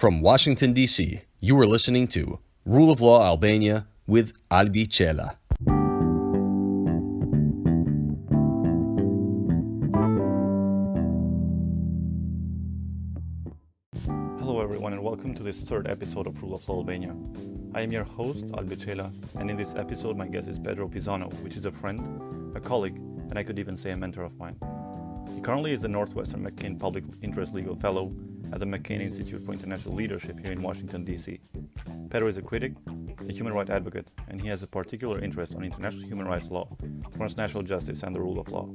From Washington, D.C., you are listening to Rule of Law Albania with Albi Cela. Hello everyone and welcome to this third episode of Rule of Law Albania. I am your host, Albi Cela, and in this episode my guest is Pedro Pizano, which is a friend, a colleague, and I could even say a mentor of mine. He currently is the Northwestern McCain Public Interest Legal Fellow at the McCain Institute for International Leadership here in Washington, D.C. Pedro is a critic, a human rights advocate, and he has a particular interest on international human rights law, transnational justice, and the rule of law.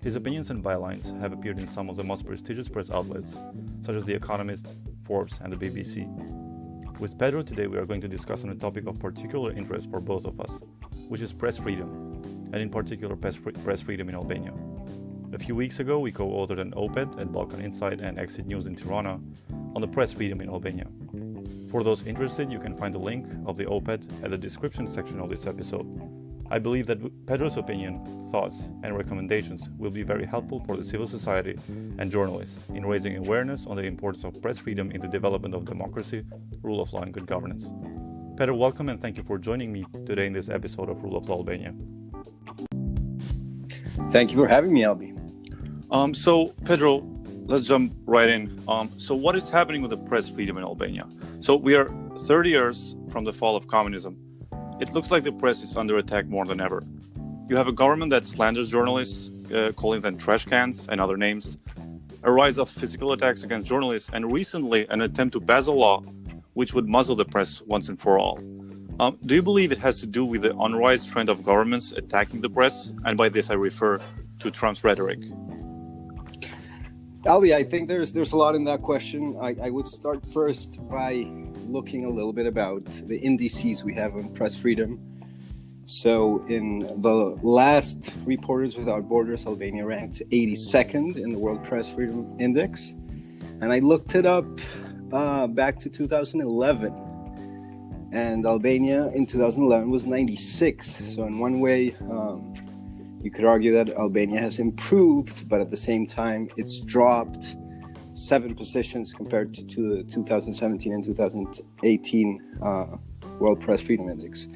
His opinions and bylines have appeared in some of the most prestigious press outlets, such as The Economist, Forbes, and the BBC. With Pedro today, we are going to discuss on a topic of particular interest for both of us, which is press freedom, and in particular press freedom in Albania. A few weeks ago, we co-authored an op-ed at Balkan Insight and Exit News in Tirana on the press freedom in Albania. For those interested, you can find the link of the op-ed at the description section of this episode. I believe that Pedro's opinion, thoughts, and recommendations will be very helpful for the civil society and journalists in raising awareness on the importance of press freedom in the development of democracy, rule of law, and good governance. Pedro, welcome and thank you for joining me today in this episode of Rule of Law Albania. Thank you for having me, Albi. So, Pedro, let's jump right in. So what is happening with the press freedom in Albania? So we are 30 years from the fall of communism. It looks like the press is under attack more than ever. You have a government that slanders journalists, calling them trash cans and other names, a rise of physical attacks against journalists, and recently an attempt to pass a law which would muzzle the press once and for all. Do you believe it has to do with the on-rise trend of governments attacking the press? And by this I refer to Trump's rhetoric. Albi, I think there's a lot in that question. I would start first by looking a little bit about the indices we have on press freedom. So in the last Reporters Without Borders, Albania ranked 82nd in the World Press Freedom Index. And I looked it up back to 2011. And Albania in 2011 was 96. So in one way, you could argue that Albania has improved, but at the same time, it's dropped 7 positions compared to the 2017 and 2018 World Press Freedom Index.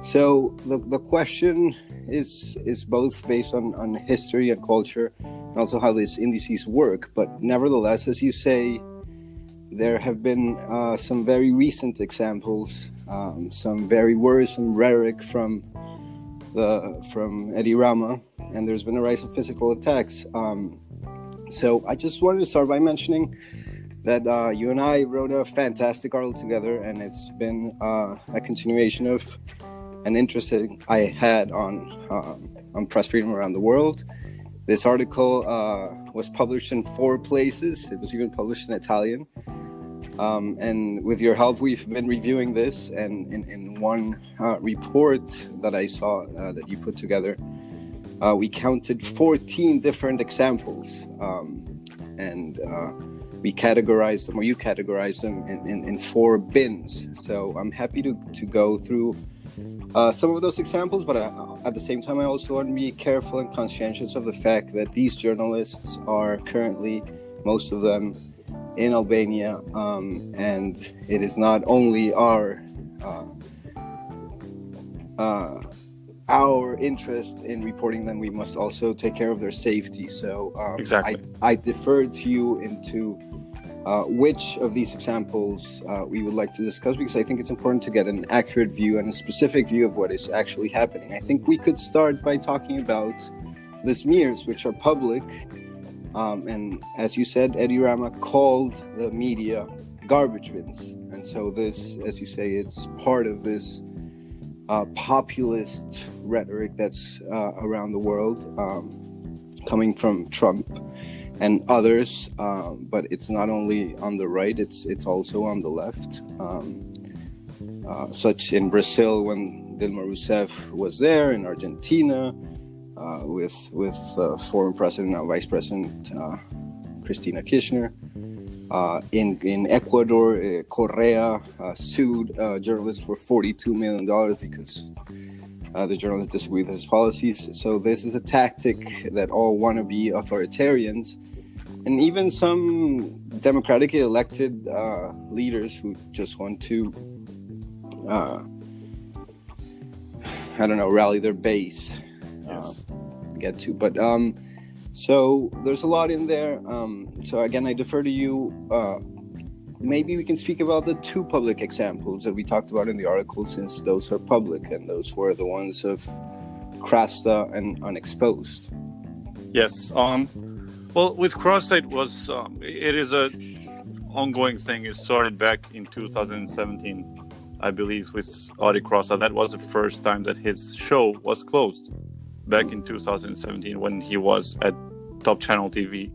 So the question is both based on history and culture, and also how these indices work. But nevertheless, as you say, there have been some very recent examples, some very worrisome rhetoric from Edi Rama, and there's been a rise of physical attacks. So I just wanted to start by mentioning that you and I wrote a fantastic article together, and it's been a continuation of an interest that I had on press freedom around the world. This article was published in 4 places. It was even published in Italian. And with your help, we've been reviewing this, and in one report that I saw that you put together, we counted 14 different examples, and we categorized them, or you categorized them in 4 bins. So I'm happy to go through some of those examples, but at the same time, I also want to be careful and conscientious of the fact that these journalists are currently, most of them, in Albania, and it is not only our interest in reporting them, we must also take care of their safety. So exactly. I defer to you into which of these examples we would like to discuss, because I think it's important to get an accurate view and a specific view of what is actually happening. I think we could start by talking about the smears, which are public. And as you said, Edi Rama called the media garbage bins. And so this, as you say, it's part of this populist rhetoric that's around the world, coming from Trump and others. But it's not only on the right, it's also on the left. Such in Brazil when Dilma Rousseff was there, in Argentina, with former president, now vice president, Cristina Kirchner. In Ecuador, Correa sued journalists for $42 million because the journalists disagree with his policies. So this is a tactic that all wannabe authoritarians and even some democratically elected leaders who just want to, I don't know, rally their base, get to. But so there's a lot in there. So again, I defer to you. Maybe we can speak about the two public examples that we talked about in the article, since those are public, and those were the ones of Krasta and Unexposed. Yes. Well, with Crosstalk it is a ongoing thing. It started back in 2017, I believe, with Adi Crosstalk. That was the first time that his show was closed, back in 2017 when he was at Top Channel TV.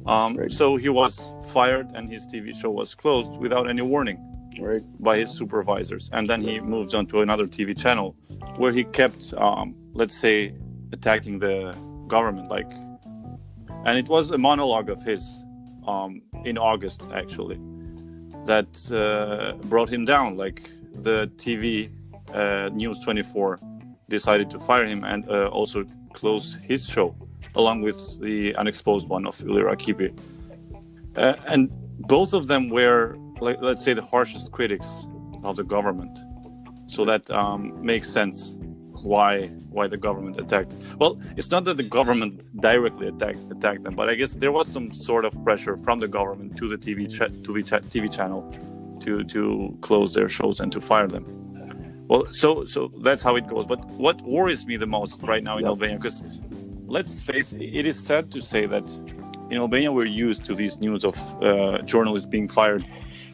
Right. So he was fired and his TV show was closed without any warning, Right. by his supervisors. And then he moved on to another TV channel where he kept, let's say, attacking the government. And it was a monologue of his in August, actually, that brought him down. Like, the TV News 24 decided to fire him and also close his show, along with the Unexposed one of Uli Rakipi. And both of them were, let's say, the harshest critics of the government. So that makes sense why the government attacked. Well, it's not that the government directly attacked them, but I guess there was some sort of pressure from the government to the TV channel to close their shows and to fire them. Well, so that's how it goes. But what worries me the most right now in Albania, because let's face it, it is sad to say that in Albania we're used to these news of journalists being fired.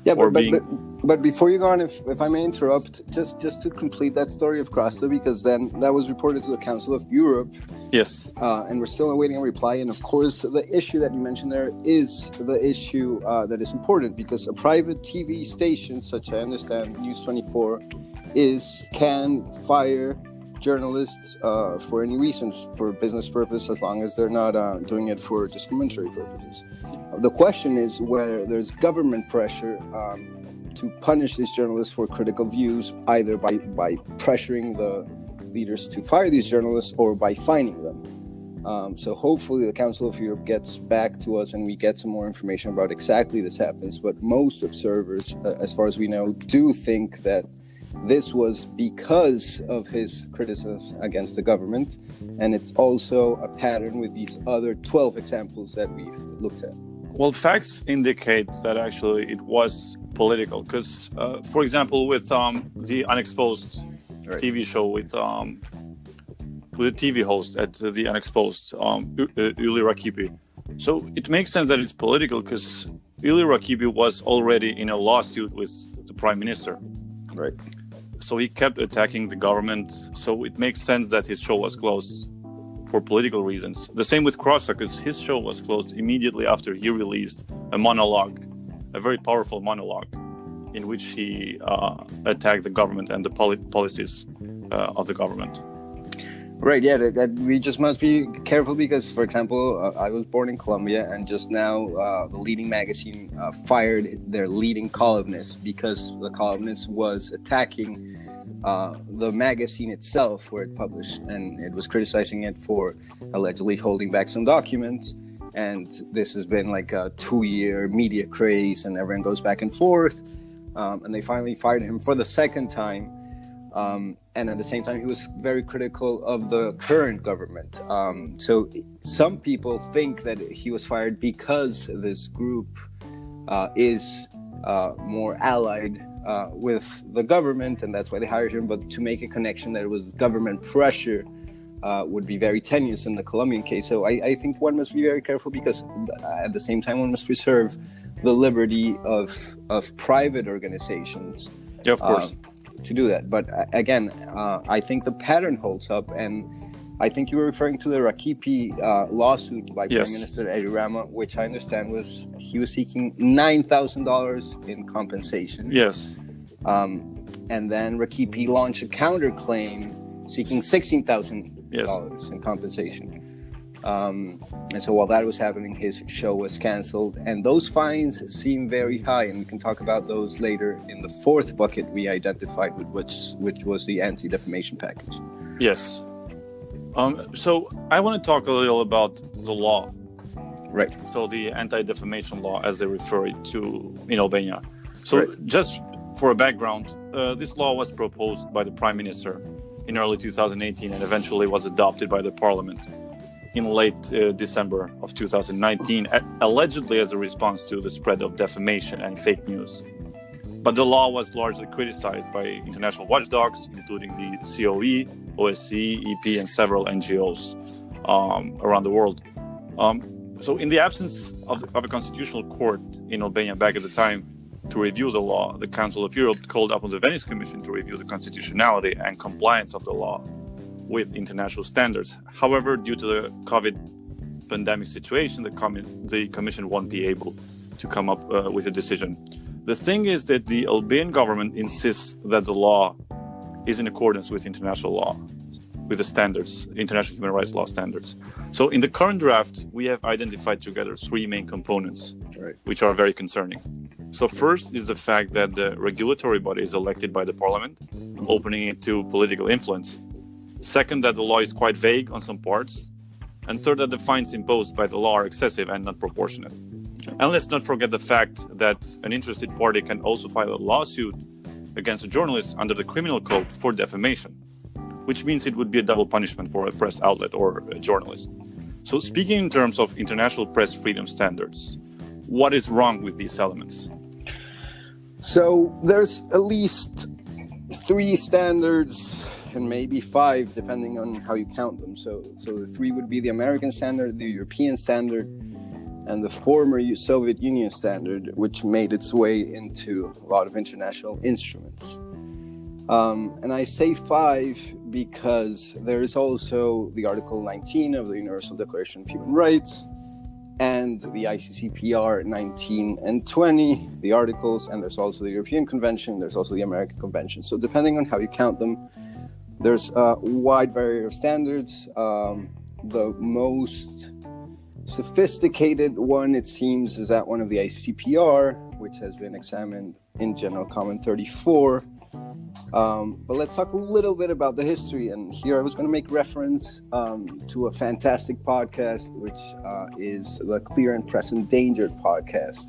Yeah, but before you go on, if I may interrupt, just to complete that story of Krasta, because then that was reported to the Council of Europe. Yes. And we're still awaiting a reply. And of course, the issue that you mentioned there is the issue that is important, because a private TV station, such I understand, News 24, can fire journalists for any reasons, for business purpose, as long as they're not doing it for discriminatory purposes. The question is whether there's government pressure to punish these journalists for critical views, either by pressuring the leaders to fire these journalists or by fining them. So hopefully the Council of Europe gets back to us and we get some more information about exactly this happens. But most observers, as far as we know, do think that this was because of his criticisms against the government, and it's also a pattern with these other 12 examples that we've looked at. Well, facts indicate that actually it was political, because, for example, with the Unexposed TV show with the TV host at the Unexposed, Uli Rakipi. So it makes sense that it's political, because Uli Rakipi was already in a lawsuit with the Prime Minister. Right. So he kept attacking the government. So it makes sense that his show was closed for political reasons. The same with Crosstalk, because his show was closed immediately after he released a monologue, a very powerful monologue, in which he attacked the government and the policies of the government. Right, yeah, that we just must be careful because, for example, I was born in Colombia, and just now the leading magazine fired their leading columnist because the columnist was attacking the magazine itself where it published, and it was criticizing it for allegedly holding back some documents. And this has been like a 2-year media craze, and everyone goes back and forth. And they finally fired him for the second time. And at the same time, he was very critical of the current government. So some people think that he was fired because this group is more allied with the government, and that's why they hired him. But to make a connection that it was government pressure would be very tenuous in the Colombian case. So I think one must be very careful, because at the same time, one must preserve the liberty of private organizations. Yeah, of course. To do that. But again, I think the pattern holds up, and I think you were referring to the Rakipi lawsuit by Prime Minister Edi Rama, which I understand he was seeking $9,000 in compensation. Yes. And then Rakipi launched a counterclaim seeking $16,000 in compensation. And so while that was happening, his show was canceled, and those fines seem very high, and we can talk about those later in the fourth bucket we identified, which was the anti-defamation package. Yes. So I want to talk a little about the law. Right. So the anti-defamation law, as they refer it to in Albania. So Right. just for a background, this law was proposed by the Prime Minister in early 2018 and eventually was adopted by the Parliament in late December of 2019, allegedly as a response to the spread of defamation and fake news. But the law was largely criticized by international watchdogs, including the COE, OSCE, EP, and several NGOs around the world. So in the absence of a constitutional court in Albania back at the time to review the law, the Council of Europe called upon the Venice Commission to review the constitutionality and compliance of the law with international standards. However, due to the COVID pandemic situation, the Commission won't be able to come up with a decision. The thing is that the Albanian government insists that the law is in accordance with international law, with the standards, international human rights law standards. So in the current draft, we have identified together three main components, Right. which are very concerning. So first is the fact that the regulatory body is elected by the parliament, opening it to political influence. Second, that the law is quite vague on some parts. And third, that the fines imposed by the law are excessive and not proportionate. And let's not forget the fact that an interested party can also file a lawsuit against a journalist under the criminal code for defamation, which means it would be a double punishment for a press outlet or a journalist. So speaking in terms of international press freedom standards, what is wrong with these elements? So there's at least 3 standards and maybe 5 depending on how you count them. So the 3 would be the American standard, the European standard, and the former Soviet Union standard, which made its way into a lot of international instruments. And I say 5 because there is also the Article 19 of the Universal Declaration of Human Rights and the ICCPR 19 and 20, the articles, and there's also the European Convention, there's also the American Convention. So depending on how you count them, there's a wide variety of standards. The most sophisticated one, it seems, is that one of the ICCPR, which has been examined in General Comment 34. But let's talk a little bit about the history. And here I was going to make reference to a fantastic podcast, which is the Clear and Present Danger podcast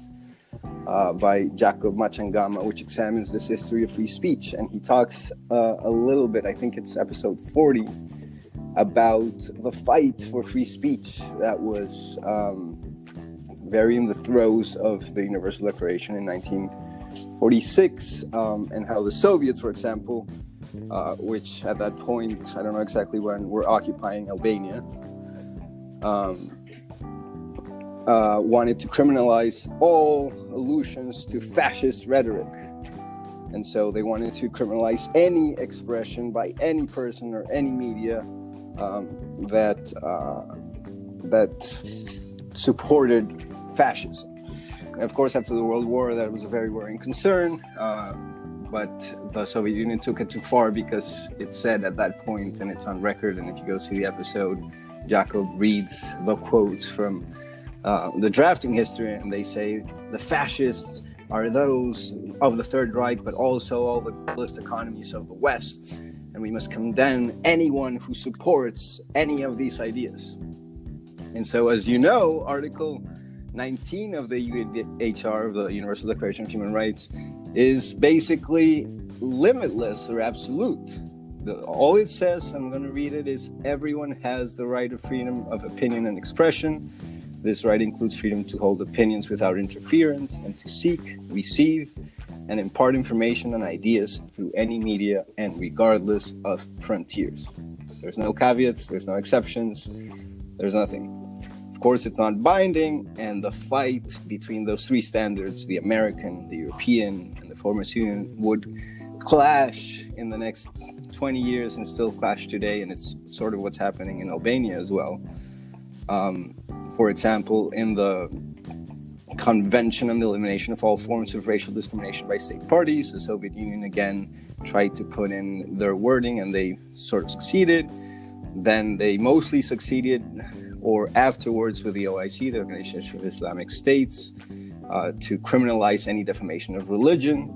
by Jacob Machangama, which examines this history of free speech. And he talks a little bit, I think it's episode 40, about the fight for free speech that was very in the throes of the Universal Declaration in 1946, and how the Soviets, for example, which at that point, I don't know exactly when, were occupying Albania, wanted to criminalize all allusions to fascist rhetoric. And so they wanted to criminalize any expression by any person or any media that supported fascism. And of course, after the World War, that was a very worrying concern, but the Soviet Union took it too far, because it said at that point, and it's on record, and if you go see the episode, Jacob reads the quotes from the drafting history, and they say the fascists are those of the Third Reich, but also all the capitalist economies of the West. And we must condemn anyone who supports any of these ideas. And so, as you know, Article 19 of the UDHR, of the Universal Declaration of Human Rights, is basically limitless or absolute. All it says, I'm going to read it, is everyone has the right of freedom of opinion and expression. This right includes freedom to hold opinions without interference and to seek, receive, and impart information and ideas through any media and regardless of frontiers. There's no caveats, there's no exceptions, there's nothing. Of course, it's not binding, and the fight between those 3 standards, the American, the European, and the former Union, would clash in the next 20 years and still clash today, and it's sort of what's happening in Albania as well. For example, in the Convention on the Elimination of All Forms of Racial Discrimination by State Parties, the Soviet Union again tried to put in their wording, and they sort of succeeded. Then they mostly succeeded, or afterwards, with the OIC, the Organization of Islamic States, to criminalize any defamation of religion.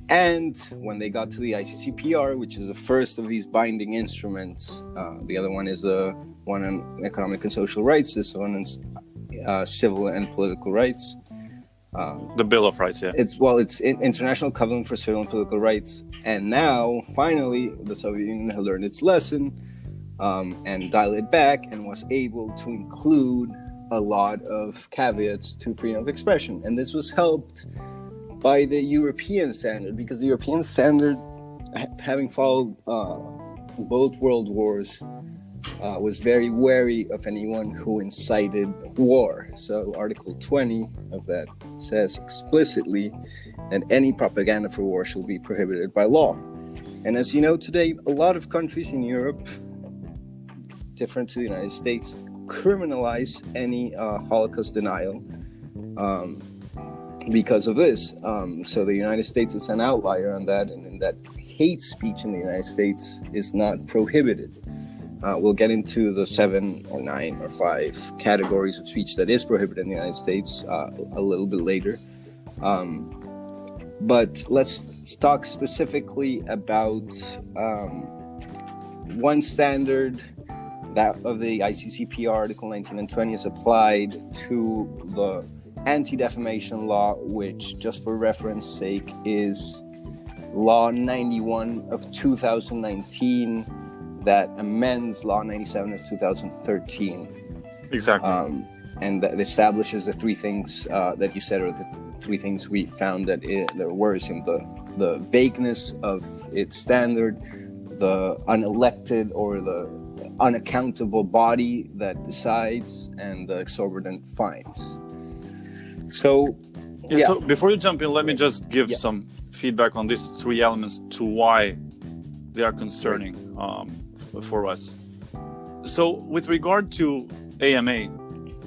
And when they got to the ICCPR, which is the first of these binding instruments, the other one is the one on economic and social rights, this one on civil and political rights. The Bill of Rights, yeah. It's International Covenant for Civil and Political Rights. And now, finally, the Soviet Union had learned its lesson and dialed it back and was able to include a lot of caveats to freedom of expression. And this was helped by the European standard, because the European standard, having followed both world wars, was very wary of anyone who incited war. So Article 20 of that says explicitly that any propaganda for war shall be prohibited by law. And as you know, today, a lot of countries in Europe, different to the United States, criminalize any Holocaust denial because of this. So the United States is an outlier on that, and in that hate speech in the United States is not prohibited. We'll get into the 7 or 9 or 5 categories of speech that is prohibited in the United States a little bit later. But let's talk specifically about one standard that of the ICCPR, Article 19 and 20, is applied to the anti-defamation law, which, just for reference sake, is Law 91 of 2019 that amends Law 97 of 2013. Exactly. And that establishes the 3 things that you said, or the 3 things we found that were worrisome: the vagueness of its standard, the unelected or the unaccountable body that decides, and the exorbitant fines. So, So before you jump in, let me just give some feedback on these 3 elements to why they are concerning for us. So with regard to AMA,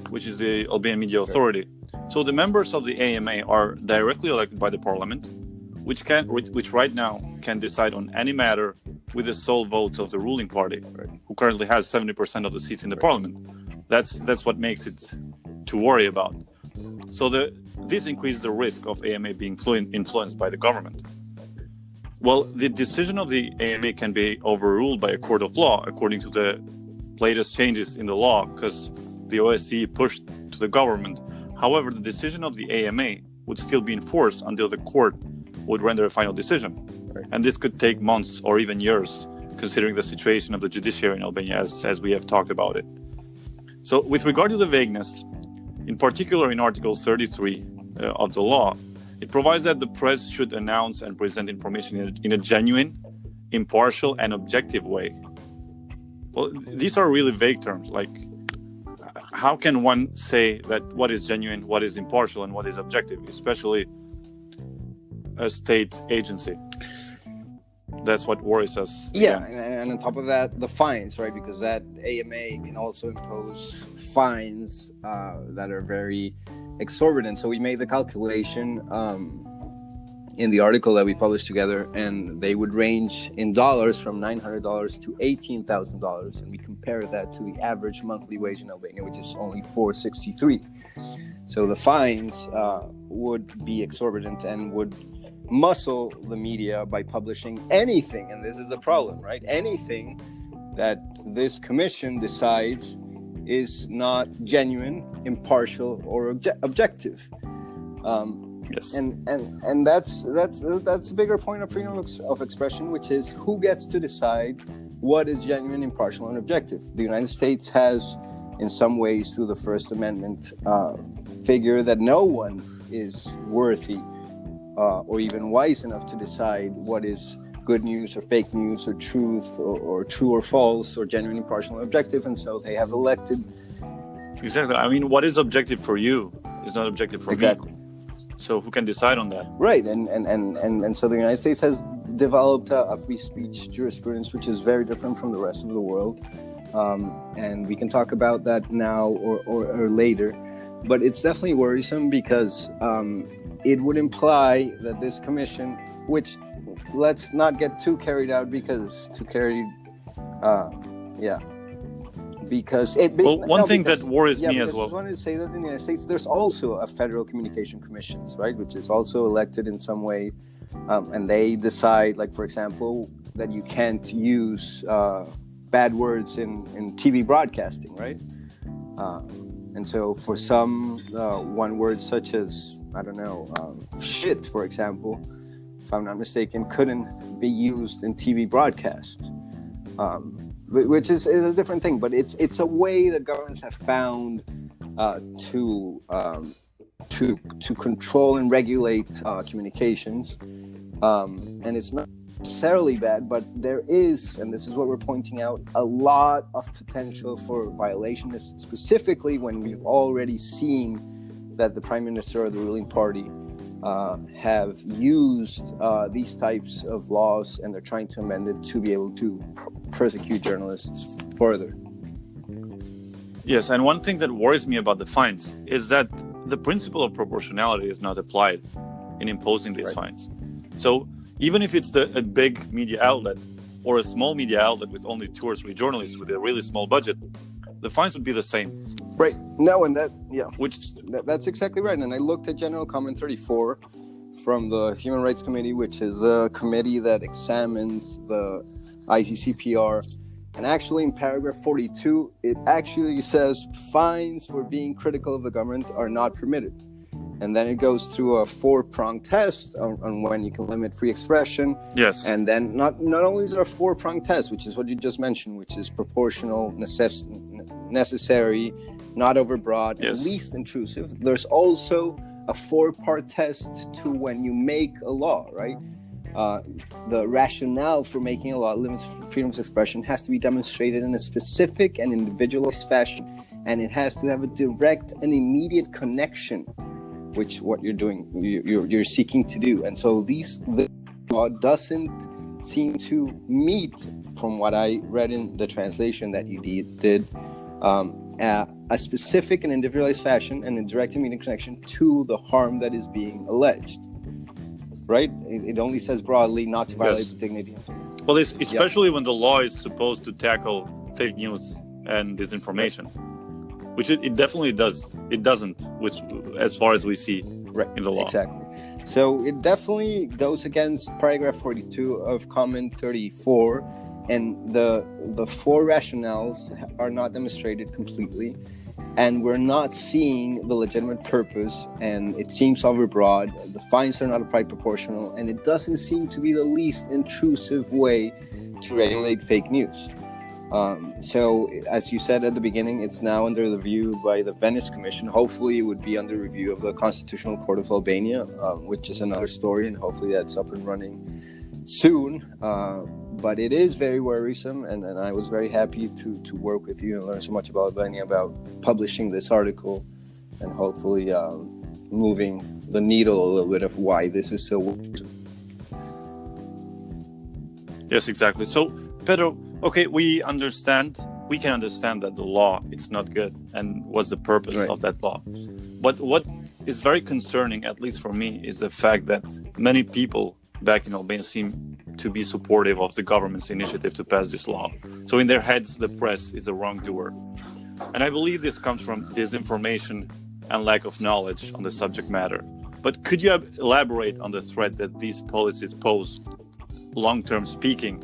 which is the Albanian Media Authority, so the members of the AMA are directly elected by the parliament, which right now can decide on any matter with the sole votes of the ruling party, who currently has 70% of the seats in the parliament. That's what makes it to worry about. So this increases the risk of AMA being influenced by the government. Well, the decision of the AMA can be overruled by a court of law, according to the latest changes in the law, because the OSCE pushed to the government. However, the decision of the AMA would still be enforced until the court would render a final decision. And this could take months or even years, considering the situation of the judiciary in Albania, as we have talked about it. So with regard to the vagueness, in particular in Article 33 of the law, it provides that the press should announce and present information in a genuine, impartial, and objective way. Well, these are really vague terms. Like, how can one say that what is genuine, what is impartial, and what is objective, especially a state agency? That's what worries us. Yeah, and on top of that, the fines, right? Because that AMA can also impose fines that are very exorbitant. So we made the calculation in the article that we published together, and they would range in dollars from $900 to $18,000, and we compare that to the average monthly wage in Albania, which is only $463. So the fines would be exorbitant and would muscle the media by publishing anything, and this is the problem, right? Anything that this commission decides is not genuine, impartial, or objective. Yes. And that's a bigger point of freedom of expression, which is who gets to decide what is genuine, impartial, and objective. The United States has, in some ways, through the First Amendment, figured that no one is worthy or even wise enough to decide what is good news or fake news or truth or true or false or genuine, impartial, and objective. And so they have elected. Exactly. I mean, what is objective for you is not objective for me. So who can decide on that? Right. And so the United States has developed a free speech jurisprudence, which is very different from the rest of the world. And we can talk about that now or later. But it's definitely worrisome because it would imply that this commission, which let's not get too carried out because one thing that worries me as well. I wanted to say that in the United States, there's also a Federal Communication Commissions, right, which is also elected in some way, and they decide, like for example, that you can't use bad words in TV broadcasting, right? And so for some, one word such as, I don't know, shit, for example, if I'm not mistaken, couldn't be used in TV broadcast, which is a different thing. But it's a way that governments have found to control and regulate communications, and it's not necessarily bad, but there is, and this is what we're pointing out, a lot of potential for violation, specifically when we've already seen that the Prime Minister or the ruling party have used these types of laws, and they're trying to amend it to be able to persecute journalists further. Yes, and one thing that worries me about the fines is that the principle of proportionality is not applied in imposing these fines. So even if it's a big media outlet or a small media outlet with only 2 or 3 journalists with a really small budget, the fines would be the same. Right. No, and that's exactly right. And I looked at General Comment 34 from the Human Rights Committee, which is a committee that examines the ICCPR. And actually in paragraph 42, it actually says fines for being critical of the government are not permitted. And then it goes through a 4-pronged test on when you can limit free expression. Yes. And then not only is there a 4-pronged test, which is what you just mentioned, which is proportional, necessary, not overbroad, and least intrusive. There's also a 4-part test to when you make a law, right? The rationale for making a law limits freedom of expression has to be demonstrated in a specific and individualized fashion, and it has to have a direct and immediate connection, which what you're doing, you're seeking to do. And so the law doesn't seem to meet, from what I read in the translation that you did, a specific and individualized fashion and a direct and immediate connection to the harm that is being alleged. Right? It only says broadly not to violate the dignity of freedom. Well, especially when the law is supposed to tackle fake news and disinformation, which it definitely does. It doesn't, as far as we see in the law. Exactly. So it definitely goes against paragraph 42 of comment 34, and the 4 rationales are not demonstrated completely. And we're not seeing the legitimate purpose, and it seems overbroad. The fines are not applied proportional, and it doesn't seem to be the least intrusive way to regulate fake news. So, as you said at the beginning, it's now under review by the Venice Commission. Hopefully, it would be under review of the Constitutional Court of Albania, which is another story, and hopefully that's up and running soon. But it is very worrisome, and I was very happy to work with you and learn so much about Albania, about publishing this article, and hopefully moving the needle a little bit of why this is so worrisome. Yes, exactly. So, Pedro, okay, we can understand that the law, it's not good, and what's the purpose of that law. But what is very concerning, at least for me, is the fact that many people back in Albania seem to be supportive of the government's initiative to pass this law. So in their heads, the press is a wrongdoer. And I believe this comes from disinformation and lack of knowledge on the subject matter. But could you elaborate on the threat that these policies pose, long-term speaking,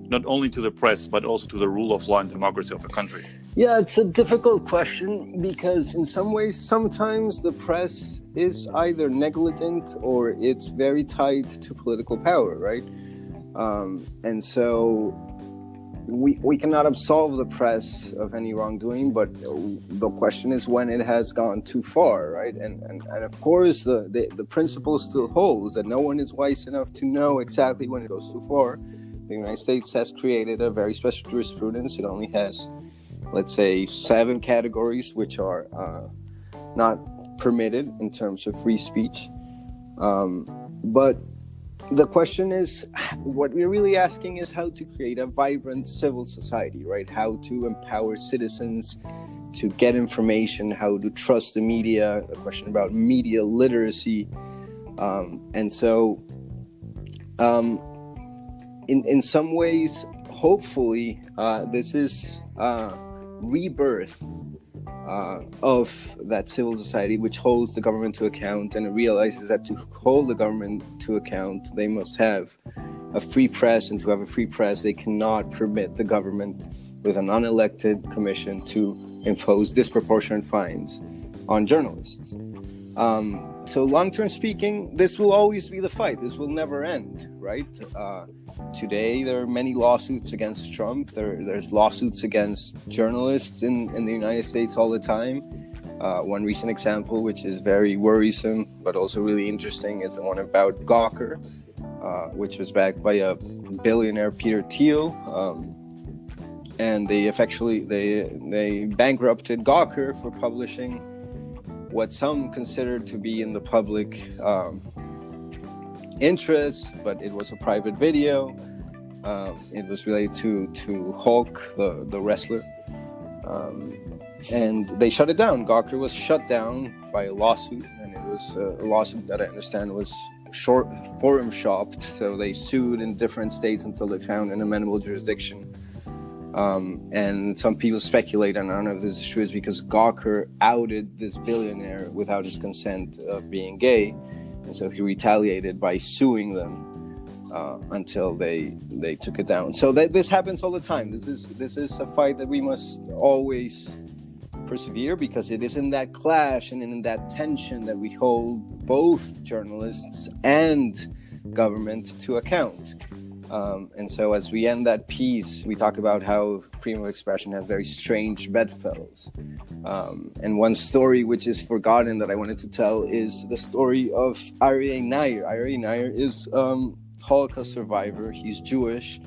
not only to the press, but also to the rule of law and democracy of a country? Yeah, it's a difficult question, because in some ways, sometimes the press is either negligent or it's very tied to political power, right? And so we cannot absolve the press of any wrongdoing, but the question is when it has gone too far, right? And of course, the principle still holds that no one is wise enough to know exactly when it goes too far. The United States has created a very special jurisprudence. It only has, let's say, 7 categories which are not permitted in terms of free speech. But the question is, what we're really asking is how to create a vibrant civil society, right? How to empower citizens to get information, how to trust the media, a question about media literacy. And so in some ways, hopefully, this is rebirth of that civil society which holds the government to account, and it realizes that to hold the government to account, they must have a free press, and to have a free press, they cannot permit the government with an unelected commission to impose disproportionate fines on journalists. So long-term speaking, this will always be the fight. This will never end, right? Today, there are many lawsuits against Trump. There's lawsuits against journalists in the United States all the time. One recent example, which is very worrisome, but also really interesting, is the one about Gawker, which was backed by a billionaire, Peter Thiel. And they bankrupted Gawker for publishing what some considered to be in the public interest, but it was a private video. It was related to Hulk, the wrestler. And they shut it down. Gawker was shut down by a lawsuit, and it was a lawsuit that I understand was forum shopped. So they sued in different states until they found an amenable jurisdiction. And some people speculate, and I don't know if this is true, is because Gawker outed this billionaire without his consent of being gay, and so he retaliated by suing them until they took it down. So this happens all the time. This is a fight that we must always persevere, because it is in that clash and in that tension that we hold both journalists and government to account. And so as we end that piece, we talk about how freedom of expression has very strange bedfellows. And one story which is forgotten that I wanted to tell is the story of Aryeh Nair. Aryeh Nair is Holocaust survivor. He's Jewish.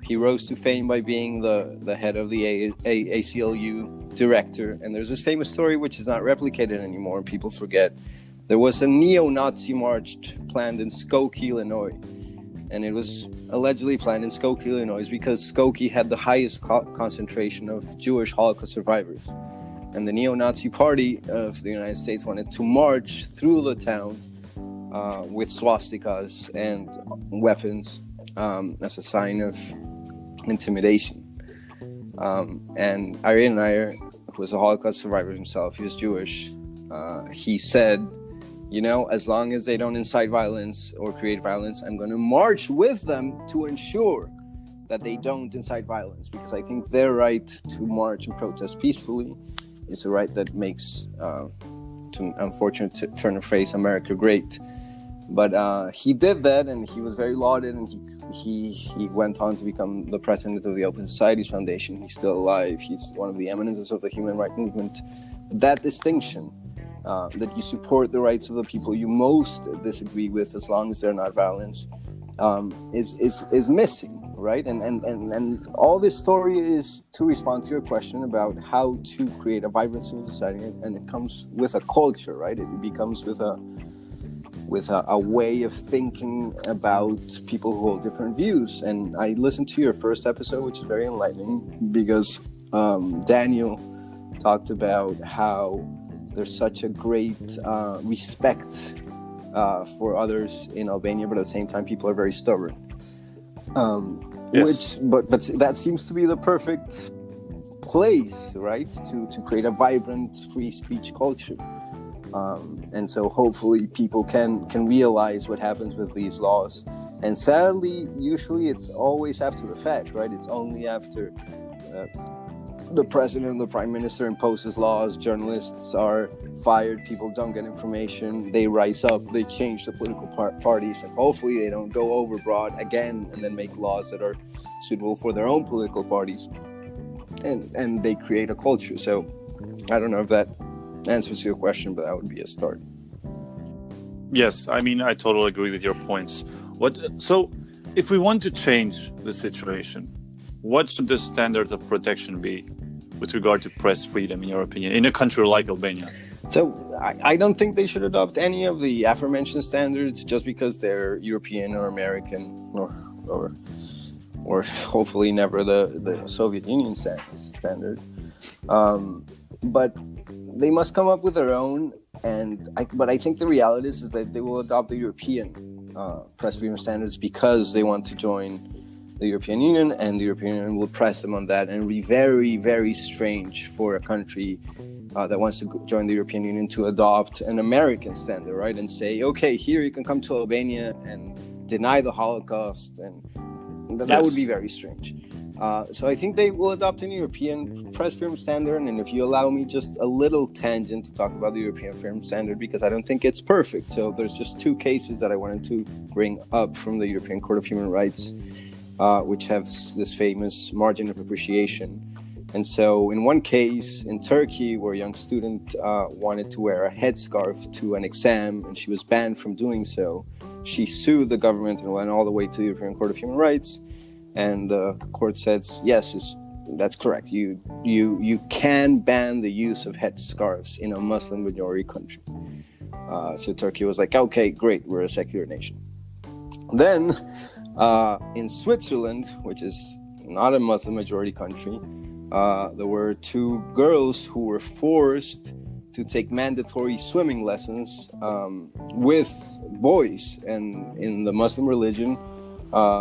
He rose to fame by being the head of the ACLU director. And there's this famous story which is not replicated anymore. People forget. There was a neo-Nazi march planned in Skokie, Illinois. And it was allegedly planned in Skokie, Illinois, because Skokie had the highest concentration of Jewish Holocaust survivors. And the neo-Nazi party of the United States wanted to march through the town with swastikas and weapons as a sign of intimidation. And Aryeh Nair, who was a Holocaust survivor himself, he was Jewish, he said, you know, as long as they don't incite violence or create violence, I'm going to march with them to ensure that they don't incite violence, because I think their right to march and protest peacefully is a right that makes, to unfortunate turn of phrase, America great. But he did that, and he was very lauded, and he went on to become the president of the Open Societies Foundation. He's still alive. He's one of the eminences of the human rights movement. That distinction, that you support the rights of the people you most disagree with, as long as they're not violence, is missing, right? And all this story is to respond to your question about how to create a vibrant civil society, and it comes with a culture, right? It becomes with a way of thinking about people who hold different views. And I listened to your first episode, which is very enlightening, because Daniel talked about how there's such a great respect for others in Albania, but at the same time, people are very stubborn. Yes. But that seems to be the perfect place, right, to create a vibrant free speech culture. And so hopefully people can realize what happens with these laws. And sadly, usually it's always after the fact, right? It's only after the president and the prime minister imposes laws, journalists are fired, people don't get information, they rise up, they change the political parties, and hopefully they don't go overbroad again and then make laws that are suitable for their own political parties. And they create a culture. So I don't know if that answers your question, but that would be a start. Yes, I mean, I totally agree with your points. So if we want to change the situation, what should the standard of protection be with regard to press freedom, in your opinion, in a country like Albania? So I don't think they should adopt any of the aforementioned standards just because they're European or American or hopefully never the Soviet Union standard. But they must come up with their own. But I think the reality is that they will adopt the European press freedom standards because they want to join the European Union, and the European Union will press them on that. And it will be very, very strange for a country that wants to join the European Union to adopt an American standard, right? And say, okay, here you can come to Albania and deny the Holocaust. And that would be very strange. So I think they will adopt an European press film standard. And if you allow me just a little tangent to talk about the European film standard, because I don't think it's perfect. So there's just two cases that I wanted to bring up from the European Court of Human Rights, which have this famous margin of appreciation. And so in one case in Turkey, where a young student wanted to wear a headscarf to an exam and she was banned from doing so, she sued the government and went all the way to the European Court of Human Rights. And the court says, yes, that's correct. You can ban the use of headscarves in a Muslim majority country. So Turkey was like, okay, great, we're a secular nation. Then in Switzerland, which is not a Muslim majority country, there were two girls who were forced to take mandatory swimming lessons with boys. And in the Muslim religion,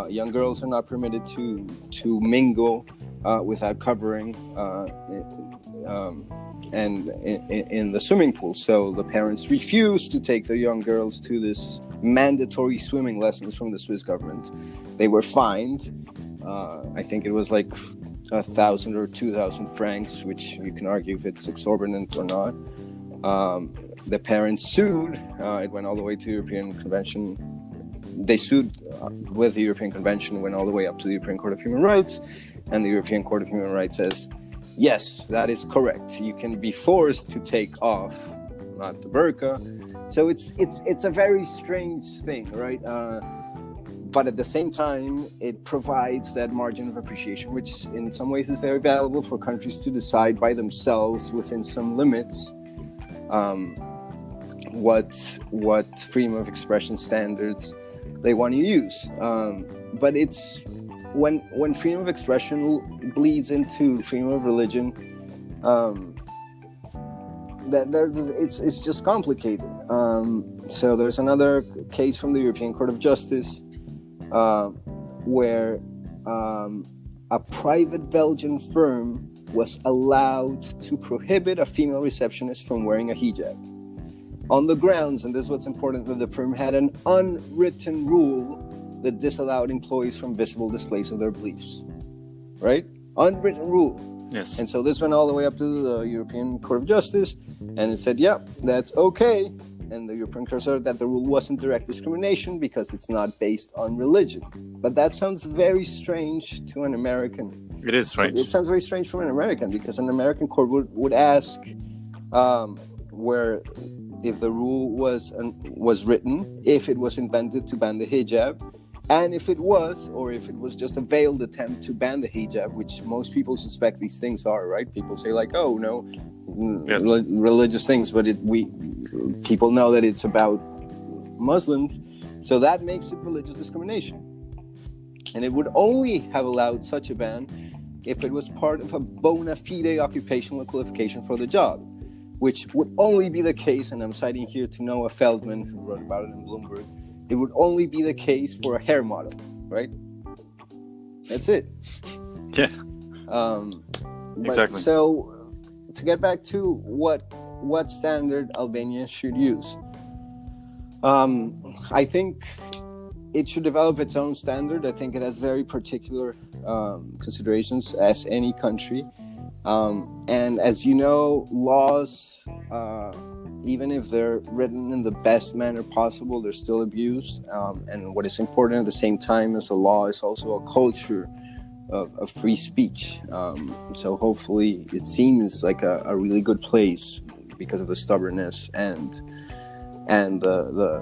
young girls are not permitted to mingle without covering and in the swimming pool. So the parents refused to take their young girls to this mandatory swimming lessons from the Swiss government. They were fined. I think it was like 1,000 or 2,000 francs, which you can argue if it's exorbitant or not. The parents sued. It went all the way to the European Convention. They sued with the European Convention, went all the way up to the European Court of Human Rights, and the European Court of Human Rights says, yes, that is correct. You can be forced to take off, not the burqa. So it's a very strange thing, right? But at the same time, it provides that margin of appreciation, which in some ways is very valuable for countries to decide by themselves within some limits what freedom of expression standards they want to use. But it's when freedom of expression bleeds into freedom of religion, it's just complicated. So there's another case from the European Court of Justice where a private Belgian firm was allowed to prohibit a female receptionist from wearing a hijab on the grounds, and this is what's important, that the firm had an unwritten rule that disallowed employees from visible displays of their beliefs. Right? Unwritten rule. Yes. And so this went all the way up to the European Court of Justice, and it said, yeah, that's okay. And the European Court said that the rule wasn't direct discrimination because it's not based on religion. But that sounds very strange to an American. It is strange. It sounds very strange from an American, because an American court would ask where if the rule was written, if it was invented to ban the hijab, and if it was, or if it was just a veiled attempt to ban the hijab, which most people suspect these things are, right? People say like, oh no, yes, religious things, but people know that it's about Muslims, so that makes it religious discrimination. And it would only have allowed such a ban if it was part of a bona fide occupational qualification for the job, which would only be the case, and I'm citing here to Noah Feldman, who wrote about it in Bloomberg, it would only be the case for a hair model, right? That's it. Yeah. Exactly. So, to get back to what standard Albania should use, I think it should develop its own standard. I think it has very particular considerations, as any country. And as you know, laws, even if they're written in the best manner possible, they're still abused. And what is important at the same time as a law is also a culture of free speech. So hopefully it seems like a really good place because of the stubbornness and the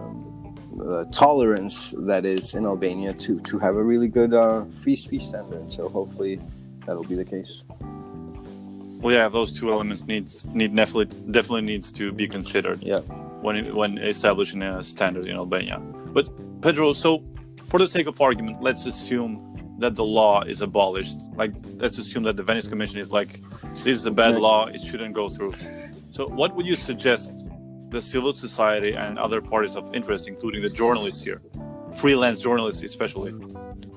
tolerance that is in Albania to have a really good free speech standard. So hopefully that'll be the case. Well, yeah, those two elements definitely needs to be considered. Yeah. When establishing a standard in Albania. But Pedro, so for the sake of argument, let's assume that the law is abolished. Like, let's assume that the Venice Commission is like, this is a bad law, it shouldn't go through. So what would you suggest the civil society and other parties of interest, including the journalists here, freelance journalists especially,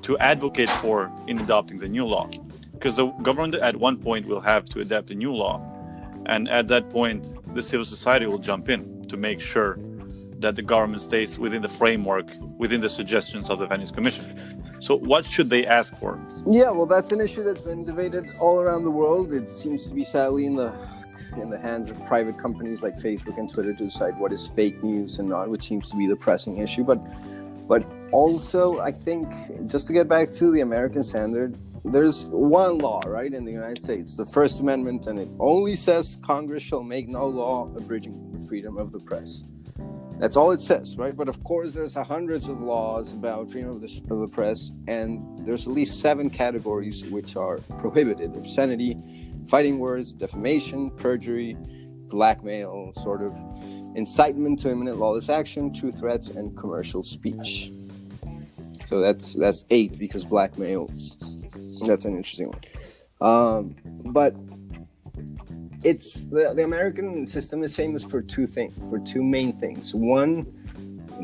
to advocate for in adopting the new law? Because the government at one point will have to adapt a new law, and at that point the civil society will jump in to make sure that the government stays within the framework, within the suggestions of the Venice Commission. So what should they ask for? Yeah, well, that's an issue that's been debated all around the world. It seems to be sadly in the hands of private companies like Facebook and Twitter to decide what is fake news and not, which seems to be the pressing issue. But also, I think, just to get back to the American standard, there's one law, right, in the United States, the First Amendment, and it only says Congress shall make no law abridging the freedom of the press. That's all it says, right? But of course, there's hundreds of laws about freedom of the press, and there's at least 7 categories which are prohibited: obscenity, fighting words, defamation, perjury, blackmail, sort of incitement to imminent lawless action, true threats, and commercial speech. So that's 8, because blackmail, that's an interesting one. But it's the American system is famous for two main things. One,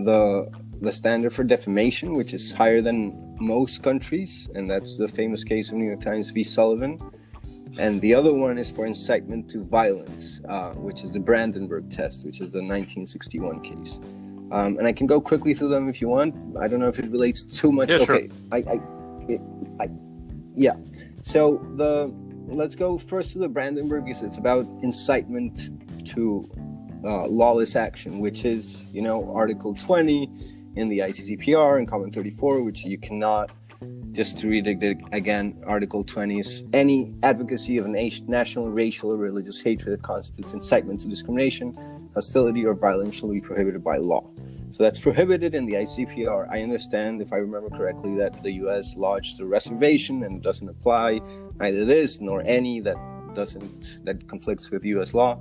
the standard for defamation, which is higher than most countries, and that's the famous case of New York Times v. Sullivan. And the other one is for incitement to violence, which is the Brandenburg test, which is the 1961 case. And I can go quickly through them if you want. I don't know if it relates too much. Yeah, sure. Okay. Yeah. So let's go first to the Brandenburg, because it's about incitement to lawless action, which is, Article 20 in the ICCPR and Comment 34, which you cannot, just to read it again, Article 20 is any advocacy of national, racial, or religious hatred that constitutes incitement to discrimination, hostility, or violence shall be prohibited by law. So that's prohibited in the ICCPR. I understand, if I remember correctly, that the U.S. lodged a reservation and it doesn't apply either this nor any that conflicts with U.S. law.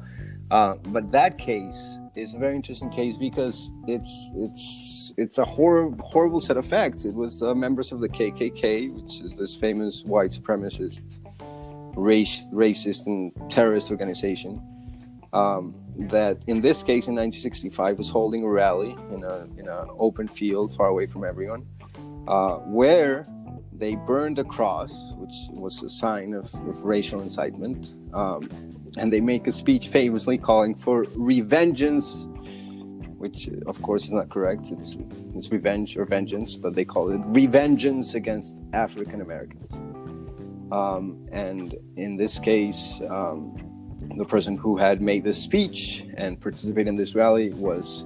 But that case is a very interesting case because it's a horrible set of facts. It was the members of the KKK, which is this famous white supremacist, racist and terrorist organization, that in this case in 1965 was holding a rally in an open field far away from everyone, where they burned a cross, which was a sign of racial incitement, and they make a speech famously calling for revengeance, which of course is not correct. It's revenge or vengeance, but they call it revengeance against African Americans. And in this case, the person who had made this speech and participated in this rally was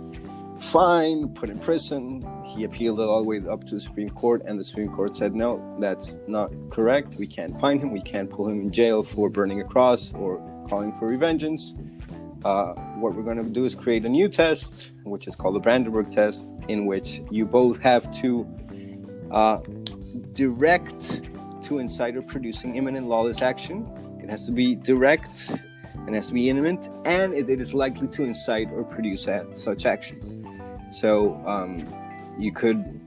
fined, put in prison. He appealed it all the way up to the Supreme Court, and the Supreme Court said, no, that's not correct. We can't fine him. We can't pull him in jail for burning a cross or calling for revengeance. What we're going to do is create a new test, which is called the Brandenburg test, in which you both have to direct to incite or producing imminent lawless action. It has to be direct, and has to be imminent, and it is likely to incite or produce such action. So you could,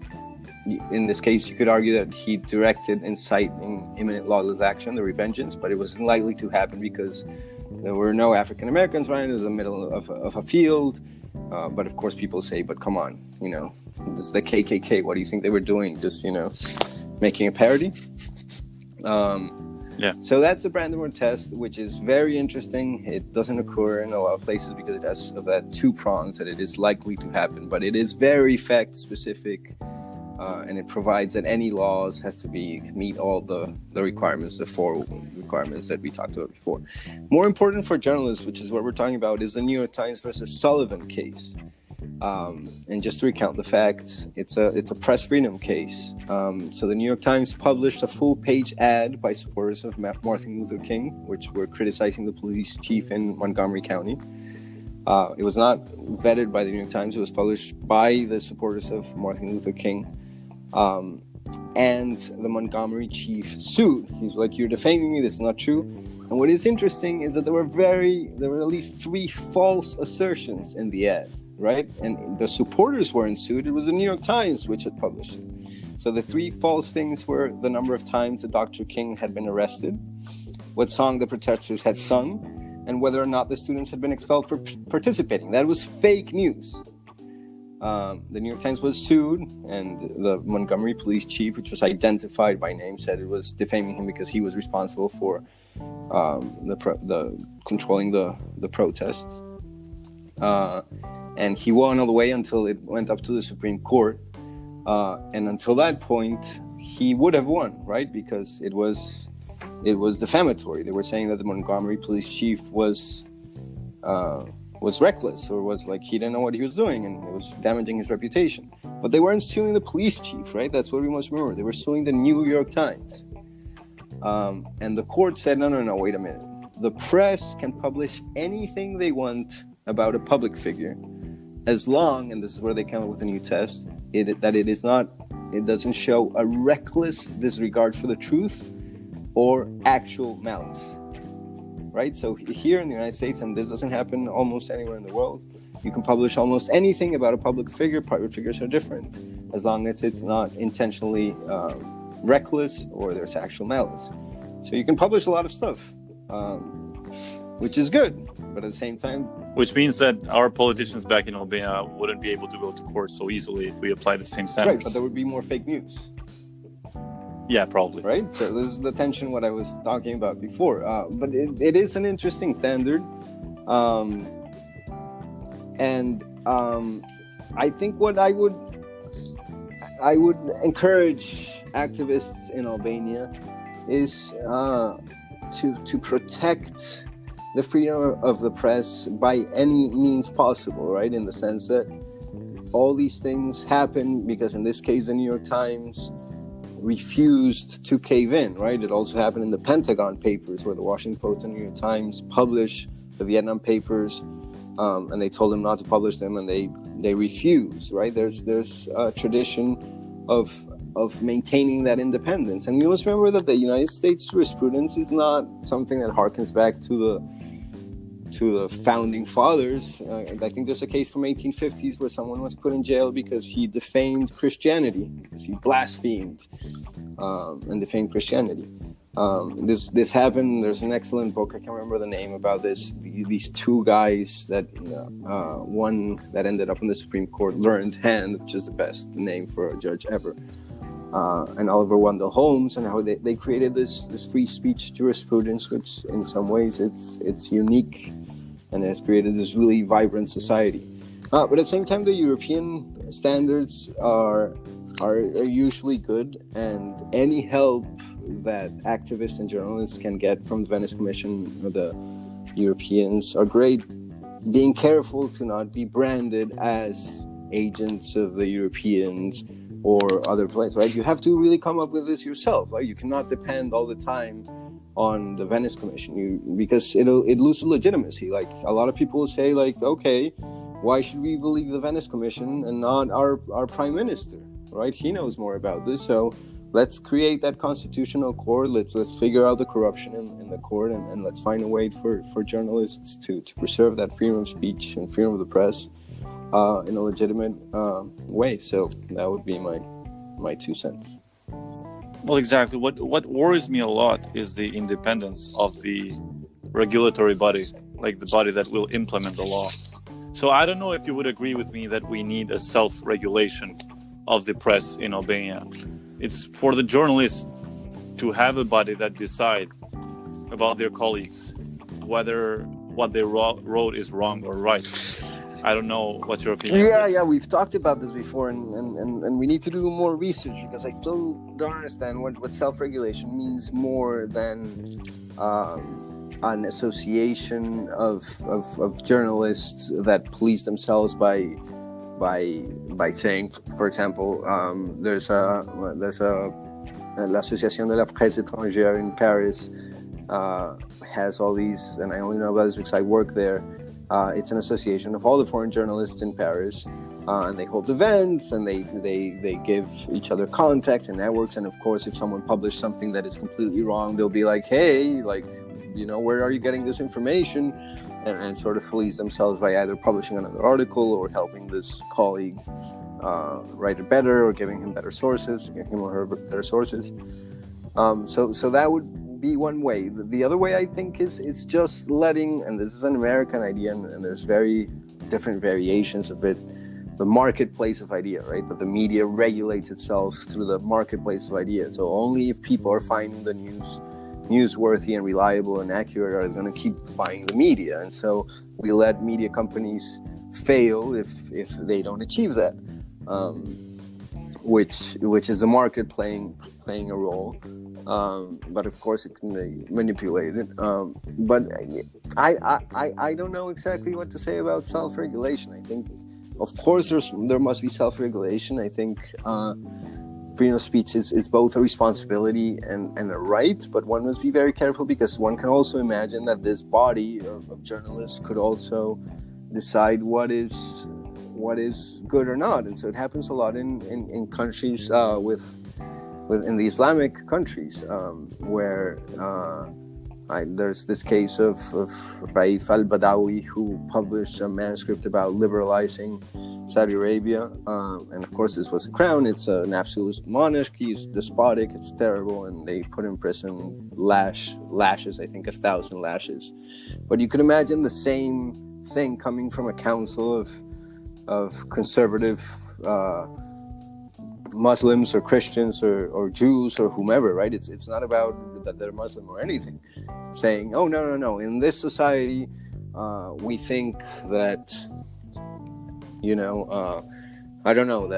in this case, you could argue that he directed inciting imminent lawless action, the revengeance, but it was likely to happen because there were no African Americans running. It was the middle of a field. But of course, people say, but come on, this is the KKK. What do you think they were doing? Just, making a parody? Yeah. So that's the Brandenburg test, which is very interesting. It doesn't occur in a lot of places because it has that 2 prongs that it is likely to happen, but it is very fact specific, and it provides that any laws has to meet all the requirements, the 4 requirements that we talked about before. More important for journalists, which is what we're talking about, is the New York Times versus Sullivan case. And just to recount the facts, it's a press freedom case. So the New York Times published a full-page ad by supporters of Martin Luther King, which were criticizing the police chief in Montgomery County. It was not vetted by the New York Times. It was published by the supporters of Martin Luther King. And the Montgomery chief sued. He's like, you're defaming me. This is not true. And what is interesting is that there were at least 3 false assertions in the ad. Right? And the supporters weren't sued. It was the New York Times which had published it. So the 3 false things were the number of times that Dr. King had been arrested, what song the protesters had sung, and whether or not the students had been expelled for participating. That was fake news. The New York Times was sued, and the Montgomery police chief, which was identified by name, said it was defaming him because he was responsible for controlling the protests. and he won all the way until it went up to the Supreme Court. And until that point, he would have won, right? Because it was defamatory. They were saying that the Montgomery police chief was reckless, or was like he didn't know what he was doing, and it was damaging his reputation. But they weren't suing the police chief, right? That's what we must remember. They were suing the New York Times. And the court said, no, wait a minute. The press can publish anything they want about a public figure, as long, and this is where they come up with a new test, it doesn't show a reckless disregard for the truth or actual malice, right? So here in the United States, and this doesn't happen almost anywhere in the world, you can publish almost anything about a public figure. Private figures are different, as long as it's not intentionally reckless or there's actual malice. So you can publish a lot of stuff, which is good, but at the same time, which means that our politicians back in Albania wouldn't be able to go to court so easily if we apply the same standards. Right, but there would be more fake news. Yeah, probably. Right, so this is the tension what I was talking about before. But it is an interesting standard, and I think what I would encourage activists in Albania is to protect the freedom of the press by any means possible, right? In the sense that all these things happen because, in this case, the New York Times refused to cave in, right? It also happened in the Pentagon Papers, where the Washington Post and New York Times published the Vietnam Papers, and they told them not to publish them, and they refused, right? There's a tradition of maintaining that independence. And we must remember that the United States jurisprudence is not something that harkens back to the founding fathers. I think there's a case from 1850s where someone was put in jail because he defamed Christianity, because he blasphemed and defamed Christianity. This happened. There's an excellent book, I can't remember the name, about these two guys that one that ended up in the Supreme Court, Learned Hand, which is the best name for a judge ever, and Oliver Wendell Holmes, and how they created this free speech jurisprudence, which in some ways it's unique, and has created this really vibrant society. But at the same time, the European standards are usually good, and any help that activists and journalists can get from the Venice Commission or the Europeans are great, being careful to not be branded as agents of the Europeans or other places, right? You have to really come up with this yourself, right? You cannot depend all the time on the Venice Commission, because it loses legitimacy. Like, a lot of people will say, like, okay, why should we believe the Venice Commission and not our prime minister, right? He knows more about this, so let's create that constitutional court. Let's figure out the corruption in the court, and let's find a way for journalists to preserve that freedom of speech and freedom of the press in a legitimate way. So that would be my 2 cents. Well, exactly. What worries me a lot is the independence of the regulatory body, like the body that will implement the law. So I don't know if you would agree with me that we need a self-regulation of the press in Albania. It's for the journalists to have a body that decide about their colleagues, whether what they wrote is wrong or right. I don't know what's your opinion. Yeah, we've talked about this before, and we need to do more research, because I still don't understand what self-regulation means more than an association of journalists that police themselves by saying, for example, there's l'Association de la Presse étrangère in Paris has all these, and I only know about this because I work there. It's an association of all the foreign journalists in Paris, and they hold events, and they give each other contacts and networks. And of course, if someone published something that is completely wrong, they'll be like, hey, like, where are you getting this information? And sort of police themselves by either publishing another article or helping this colleague write it better, or giving him better sources, him or her better sources. So that would be one way. The other way, I think, is just letting, and this is an American idea, and there's very different variations of it, the marketplace of idea, right? But the media regulates itself through the marketplace of ideas. So only if people are finding the newsworthy and reliable and accurate are going to keep buying the media. And so we let media companies fail if they don't achieve that, which is the market playing a role. But of course it can be manipulated. But I don't know exactly what to say about self-regulation. I think, of course, there must be self-regulation. I think freedom of speech is both a responsibility and a right, but one must be very careful, because one can also imagine that this body of journalists could also decide what is good or not. And so it happens a lot in countries in the Islamic countries, where there's this case of Raif al-Badawi, who published a manuscript about liberalizing Saudi Arabia, and of course this was the crown. It's an absolute monarchy, it's despotic, it's terrible, and they put in prison, lashes, I think 1,000 lashes. But you could imagine the same thing coming from a council of conservative Muslims or Christians or Jews or whomever, right? It's not about that they're Muslim or anything. Saying, oh, no, in this society, we think that, I don't know,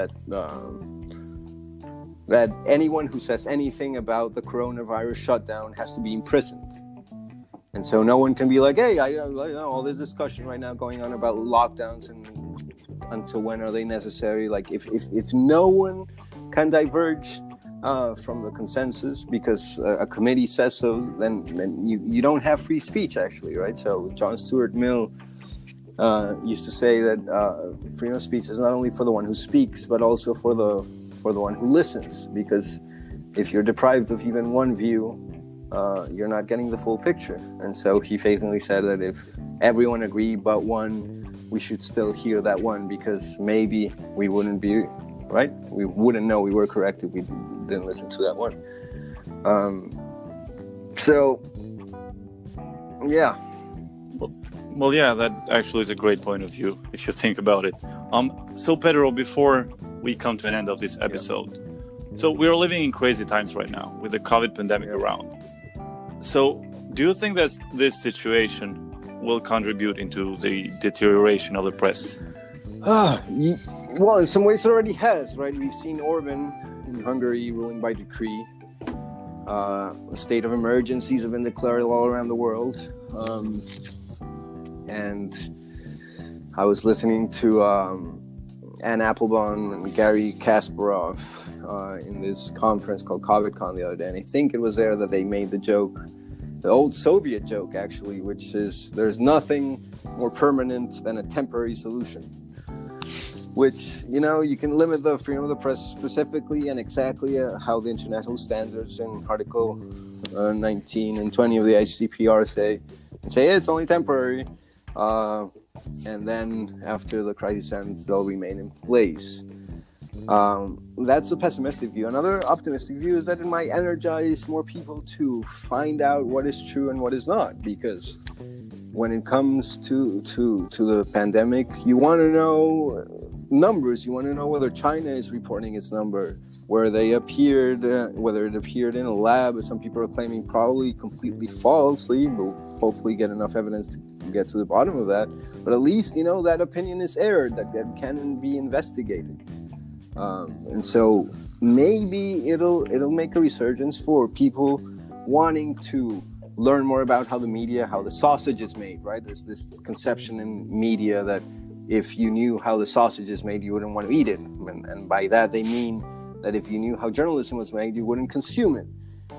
that anyone who says anything about the coronavirus shutdown has to be imprisoned. And so no one can be like, hey, I know all this discussion right now going on about lockdowns and until when are they necessary? Like, if no one can diverge from the consensus because a committee says so, then you don't have free speech, actually, right? So John Stuart Mill used to say that freedom of speech is not only for the one who speaks, but also for the one who listens. Because if you're deprived of even one view, you're not getting the full picture. And so he faithfully said that if everyone agreed but one, we should still hear that one, because maybe we wouldn't be right. We wouldn't know we were correct if we didn't listen to that one. So, yeah. Well, yeah, that actually is a great point of view if you think about it. So Pedro, before we come to an end of this episode, so we're living in crazy times right now with the COVID pandemic around. So, do you think that this situation will contribute into the deterioration of the press? Well, in some ways it already has, right? We've seen Orban in Hungary ruling by decree. A state of emergencies have been declared all around the world. And I was listening to Anne Applebaum and Gary Kasparov in this conference called COVIDCon the other day. And I think it was there that they made the joke, the old Soviet joke, actually, which is there's nothing more permanent than a temporary solution. Which, you can limit the freedom of the press specifically and exactly how the international standards in Article 19 and 20 of the ICCPR say it's only temporary. And then after the crisis ends, they'll remain in place. That's a pessimistic view. Another optimistic view is that it might energize more people to find out what is true and what is not, because when it comes to the pandemic, you want to know numbers. You want to know whether China is reporting its number, where they appeared, whether it appeared in a lab, as some people are claiming, probably completely falsely. We'll hopefully get enough evidence to get to the bottom of that. But at least, that opinion is aired, that can be investigated. And so maybe it'll make a resurgence for people wanting to learn more about how the sausage is made, right? There's this conception in media that if you knew how the sausage is made, you wouldn't want to eat it. And by that, they mean that if you knew how journalism was made, you wouldn't consume it.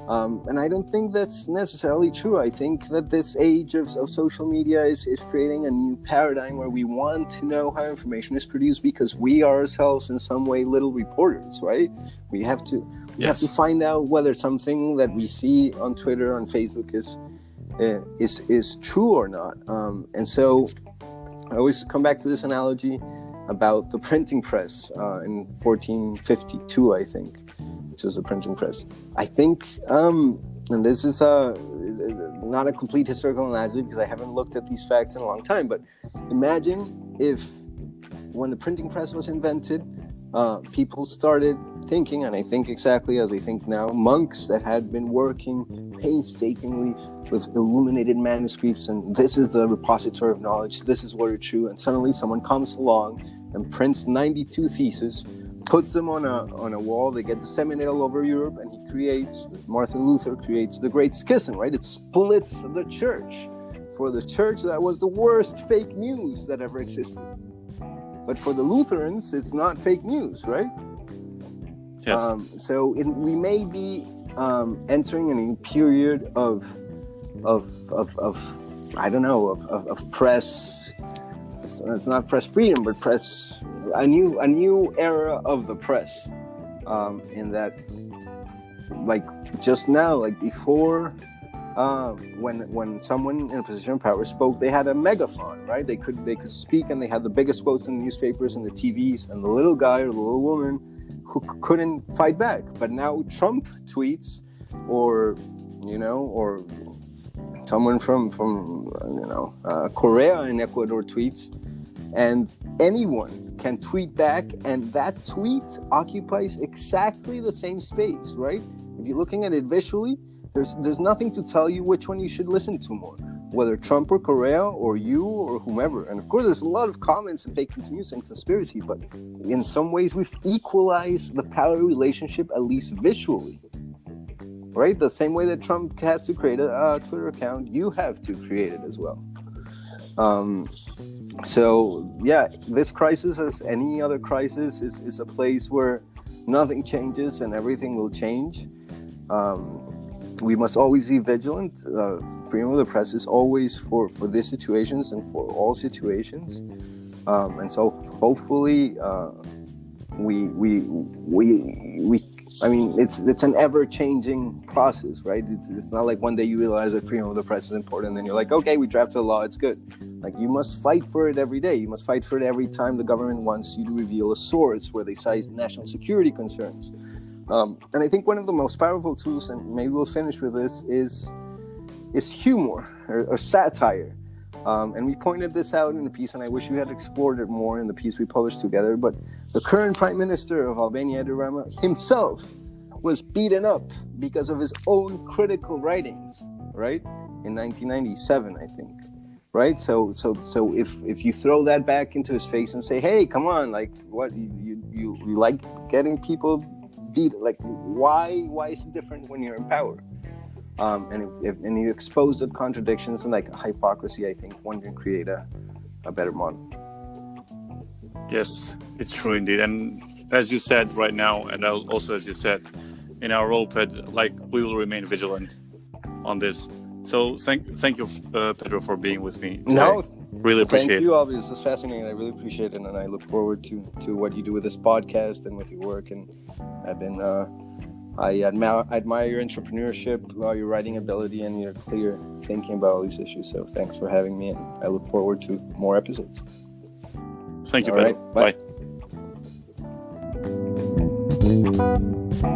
And I don't think that's necessarily true. I think that this age of social media is creating a new paradigm where we want to know how information is produced, because we are ourselves in some way little reporters, right? We have to find out whether something that we see on Twitter, on Facebook is true or not. And so I always come back to this analogy about the printing press in 1452, I think, which is the printing press. I think, and this is not a complete historical analogy because I haven't looked at these facts in a long time, but imagine if when the printing press was invented, people started thinking, and I think exactly as they think now, monks that had been working painstakingly with illuminated manuscripts, and this is the repository of knowledge, this is what is true, and suddenly someone comes along and prints 92 theses, puts them on a wall, they get disseminated all over Europe, and he creates, Martin Luther creates the Great Schism, right? It splits the church. For the church, that was the worst fake news that ever existed. But for the Lutherans, it's not fake news, right? Yes. So we may be entering a new period of I don't know, of press. It's not press freedom, but press a new era of the press. In that, like just now, like before. When someone in a position of power spoke, they had a megaphone, right? They could speak, and they had the biggest quotes in the newspapers and the TVs, and the little guy or the little woman who couldn't fight back. But now Trump tweets, or someone from Korea and Ecuador tweets, and anyone can tweet back, and that tweet occupies exactly the same space, right? If you're looking at it visually, there's nothing to tell you which one you should listen to more, whether Trump or Korea or you or whomever. And of course, there's a lot of comments and fake news and conspiracy, but in some ways, we've equalized the power relationship, at least visually, right? The same way that Trump has to create a Twitter account, you have to create it as well. So yeah, this crisis, as any other crisis, is a place where nothing changes and everything will change. We must always be vigilant. Freedom of the press is always for these situations and for all situations. And so hopefully I mean, it's an ever-changing process, right? It's not like one day you realize that freedom of the press is important, and then you're like, okay, we drafted a law, it's good. Like, you must fight for it every day. You must fight for it every time the government wants you to reveal a source where they cite national security concerns. And I think one of the most powerful tools, and maybe we'll finish with this, is humor or satire. And we pointed this out in the piece, and I wish we had explored it more in the piece we published together. But the current Prime Minister of Albania, Edi Rama, himself was beaten up because of his own critical writings, right? In 1997, I think. Right? So if you throw that back into his face and say, hey, come on, like, what, you like getting people beat, like, why is it different when you're in power? And if you expose the contradictions and like hypocrisy, I think one can create a better model. Yes, it's true indeed. And as you said right now, and also as you said in our op-ed, like, we will remain vigilant on this. So thank you, Pedro, for being with me today. No, really appreciate it. Thank you, Albie. This is fascinating. I really appreciate it, and I look forward to what you do with this podcast and with your work. And I've been I admire your entrepreneurship, your writing ability, and your clear thinking about all these issues. So thanks for having me, and I look forward to more episodes. Thank you, All Pedro. right, bye. Bye.